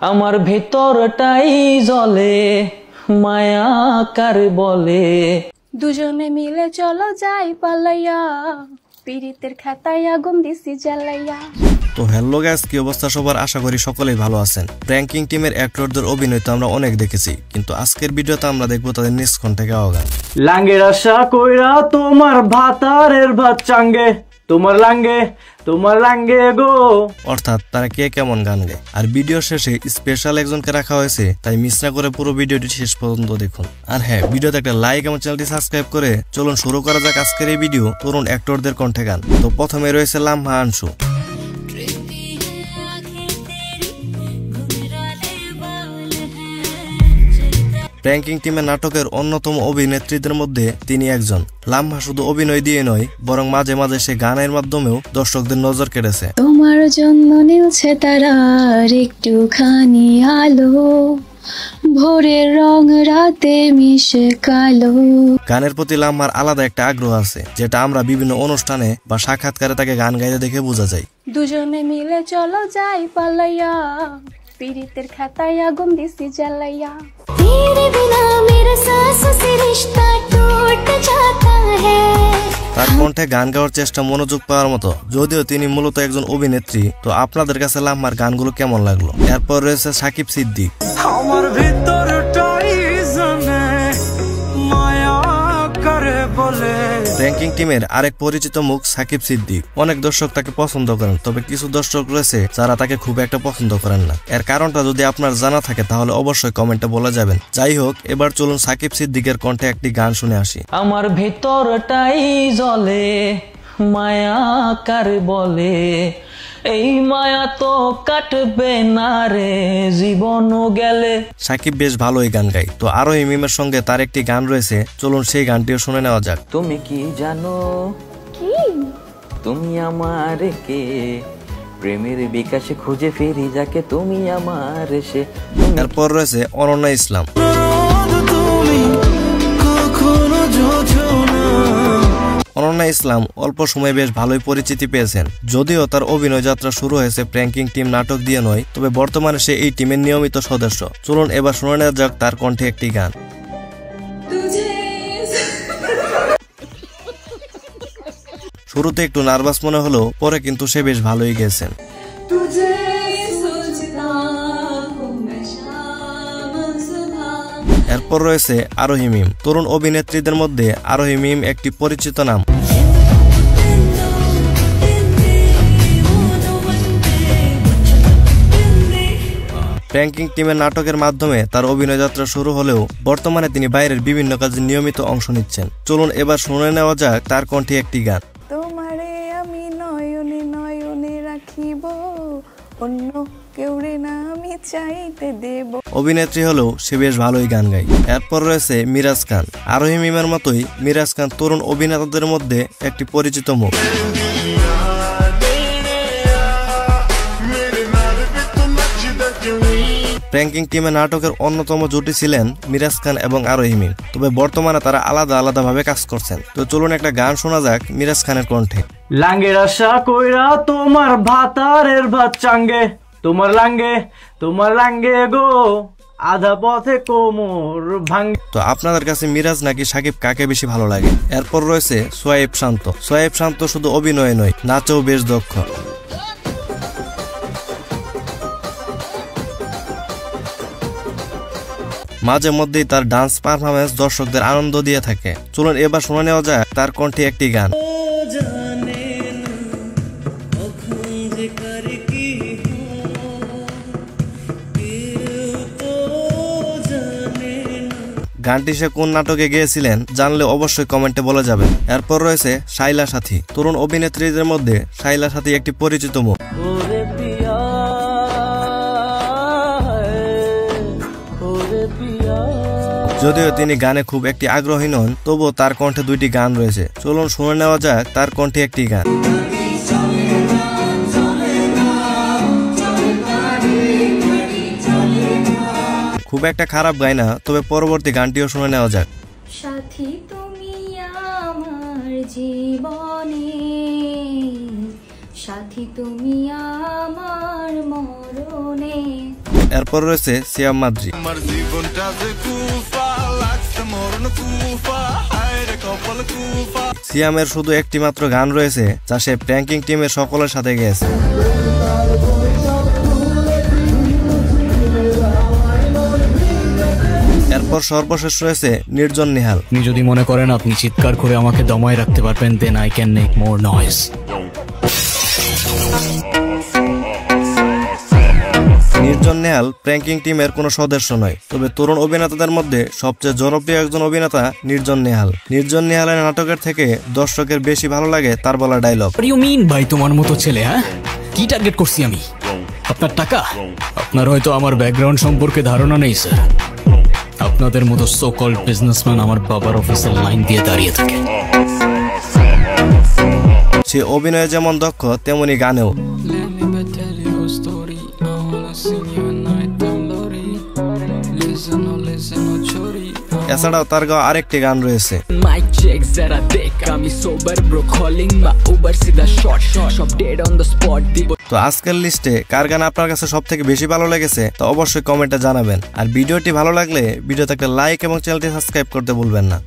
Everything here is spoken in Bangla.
আমার ভেতরটাই জ্বলে মায়া কারে বলে। দুজনে মিলে চলো যাই পালাইয়া, পীড়িতের খাতায় আগুন দিছি জ্বালাইয়া। তো হ্যালো গাইস, কি অবস্থা সবার? আশা করি সকলেই ভালো আছেন। প্র্যাঙ্কিং টিমের অ্যাক্টরদের অভিনয় তো আমরা অনেক দেখেছি, কিন্তু আজকের ভিডিওতে আমরা দেখবো তাদের নিজ কণ্ঠে গাওয়া গান। লাঙ্গের আশা কইরা তোমার ভাতারের ভাত চাঙ্গে, তোমার লাঙ্গে গো। অর্থাৎ তারা কে কেমন গান গায়। আর ভিডিও শেষে স্পেশাল একজনকে রাখা হয়েছে, তাই মিস না করে পুরো ভিডিওটি শেষ পর্যন্ত দেখুন। আর হ্যাঁ, ভিডিওতে একটা লাইক এবং চ্যানেলটি সাবস্ক্রাইব করে চলুন শুরু করা যাক আজকের এই ভিডিও তরুণ অ্যাক্টরদের কণ্ঠে গান। তো প্রথমে রয়েছে লামহা আনসু। প্র্যাঙ্কিং টিমের নাটকের অন্যতম অভিনেত্রীদের মধ্যে তিনি একজন। লামহা শুধু অভিনয় দিয়ে নয়, বরং মাঝে মাঝে সে গানের মাধ্যমেও দর্শকদের নজর কেড়েছে। তোমার জন্য নীলছে তারার একটুখানি আলো, ভোরের রং রাতে মিশে কালো। গানের প্রতি লামহার আলাদা একটা আগ্রহ আছে, যেটা আমরা বিভিন্ন অনুষ্ঠানে বা সাক্ষাৎকারে তাকে গান গাইতে দেখে বোঝা যায়। দুজনে মিলে চলো যাই পালাইয়া, পীড়িতের খাতায় আগুন দিছি জ্বালাইয়া। তার কণ্ঠে গান গাওয়ার চেষ্টা মনোযোগ পাওয়ার মতো। যদিও তিনি মূলত একজন অভিনেত্রী, তো আপনাদের কাছে লামহার গানগুলো কেমন লাগলো? এরপর রয়েছে সাকিব সিদ্দিক। আমার ভিতরটাই জানে মায়া কারে বলে। প্র্যাঙ্কিং টিমের আরেক পরিচিত মুখ সাকিব সিদ্দিক। অনেক দর্শক তাকে পছন্দ করেন, তবে কিছু দর্শক রয়েছে যারা তাকে খুব একটা পছন্দ করেন না। এর কারণটা যদি আপনার জানা থাকে তাহলে অবশ্যই কমেন্টে বলে যাবেন। যাই হোক, এবার চলুন সাকিব সিদ্দিকের কণ্ঠে একটি গান শুনে আসি। আমার ভেতরটাই জ্বলে মায়া কারে বলে, এই মায়া তো কাটবে না রে জীবনও গেলে। সাকিব বেশ ভালোই গান গায়। তো আরোহী মিমের সঙ্গে তার একটি গান রয়েছে, চলুন সেই গানটিও শুনে নেওয়া যাক। তুমি কি জানো কি তুমি আমার কে, প্রেমের বিকাশে খুঁজে ফিরি যাকে তুমি আমার সে। এরপর রয়েছে অনন্যা ইসলাম। অনন্যা ইসলাম অল্প সময়ে বেশ ভালোই পরিচিতি পেয়েছেন। যদিও তার অভিনয় যাত্রা শুরু হয়েছে প্র্যাঙ্কিং টিম নাটক দিয়ে নয়, তবে বর্তমানে সে এই টিমের নিয়মিত সদস্য। চলুন এবার শুনে নেওয়া যাক তার কণ্ঠে একটি গান। শুরুতে একটু নার্ভাস মনে হলেও পরে কিন্তু সে বেশ ভালোই গেছেন। এরপর রয়েছে আরোহী মিম। তরুণ অভিনেত্রীদের মধ্যে আরোহী মিম একটি পরিচিত নাম। প্র্যাঙ্কিং টিমের নাটকের মাধ্যমে তার অভিনয় যাত্রা শুরু হলেও বর্তমানে তিনি বাইরের বিভিন্ন কাজে নিয়মিত অংশ নিচ্ছেন। চলুন এবার শুনে নেওয়া যাক তার কণ্ঠে একটি গান। তোমারে আমি নয়নে নয়নে রাখিব, অন্য কেউরে না আমি চাইতে দেব। অভিনেত্রী হলেও সে বেশ ভালোই গান গায়। এরপর রয়েছে মিরাজ খান। আরোহী মিমের মতোই মিরাজ খান তরুণ অভিনেতাদের মধ্যে একটি পরিচিত মুখ। প্র্যাঙ্কিং টিমের নাটকের অন্যতম জুটি ছিলেন মিরাজ খান এবং আরোহী মিম, তবে বর্তমানে তারা আলাদা আলাদা ভাবে কাজ করছেন। তো চলুন একটা গান শোনা যাক মিরাজ খানের কণ্ঠে। লাঙ্গের আশা কইরা তোমার ভাতারের ভাত চাঙ্গে, তোমার লাঙ্গে গো, আধা পথে কোমর ভাঙ্গে। তো আপনাদের কাছে মিরাজ নাকি সাকিব কাকে বেশি ভালো লাগে? এরপর রয়েছে সোয়াইব শান্ত। সোয়াইব শান্ত শুধু অভিনয় নয়, নাচেও বেশ দক্ষ। মাঝে মধ্যেই তার ডান্স পারফরমেন্স দর্শকদের আনন্দ দিয়ে থাকে। চলুন এবার শুনে নেওয়া যায় তার কণ্ঠে একটি গান। গানটি সে কোন নাটকে গেয়েছিলেন জানলে অবশ্যই কমেন্টে বলে যাবেন। এরপর রয়েছে শাইলা সাথী। তরুণ অভিনেত্রীদের মধ্যে শাইলা সাথী একটি পরিচিত মুখ। যদিও তিনি গানে খুব একটি আগ্রহী নন, তবুও তার কণ্ঠে দুইটি গান রয়েছে। চলুন শুনে নেওয়া যাক তার কণ্ঠে একটি গান। খুব একটা খারাপ গায় না, তবে পরবর্তী গানটিও শুনে নেওয়া যাক। সাথী তুমি আমার জীবনে, সাথী তুমি আমার মরণে। এরপর রয়েছে সিয়াম মাদ্রি। সিয়ামের শুধু একটি মাত্র গান রয়েছে যা সে প্র্যাঙ্কিং টিমের সকলের সাথে গেয়েছে। এরপর সর্বশেষ রয়েছে নির্জন নিহাল। আপনি যদি মনে করেন আপনি চিৎকার করে আমাকে দমায় রাখতে পারবেন, then I can make more noise. Nirjon Nehal pranking টিমের কোনো সদস্য নয়, তবে তরুণ অভিনেতাদের মধ্যে সবচেয়ে জনপ্রিয় একজন অভিনেতা নির্জন নেহাল। নির্জন নেহালের নাটকের থেকে দর্শকের বেশি ভালো লাগে তার বলা dialogue. What do you mean ভাই, তোমার মতো ছেলে? হ্যাঁ, কি টার্গেট করছি আমি? আপনার টাকা? আপনার হয়তো আমার ব্যাকগ্রাউন্ড সম্পর্কে ধারণা নেই স্যার। আপনাদের মতো সো কল্ড বিজনেসম্যান আমার বাবার অফিসের লাইন দিয়ে দাঁড়িয়ে থাকে। সে অভিনয়ে যেমন দক্ষ তেমনি গানেও। এছাড়াও তার গাওয়া আরেকটি গান রয়েছে। তো আজকের লিস্টে কার গান আপনার কাছে সব থেকে বেশি ভালো লেগেছে তা অবশ্যই কমেন্টে জানাবেন। আর ভিডিওটি ভালো লাগলে ভিডিওতে একটা লাইক এবং চ্যানেলটি সাবস্ক্রাইব করতে ভুলবেন না।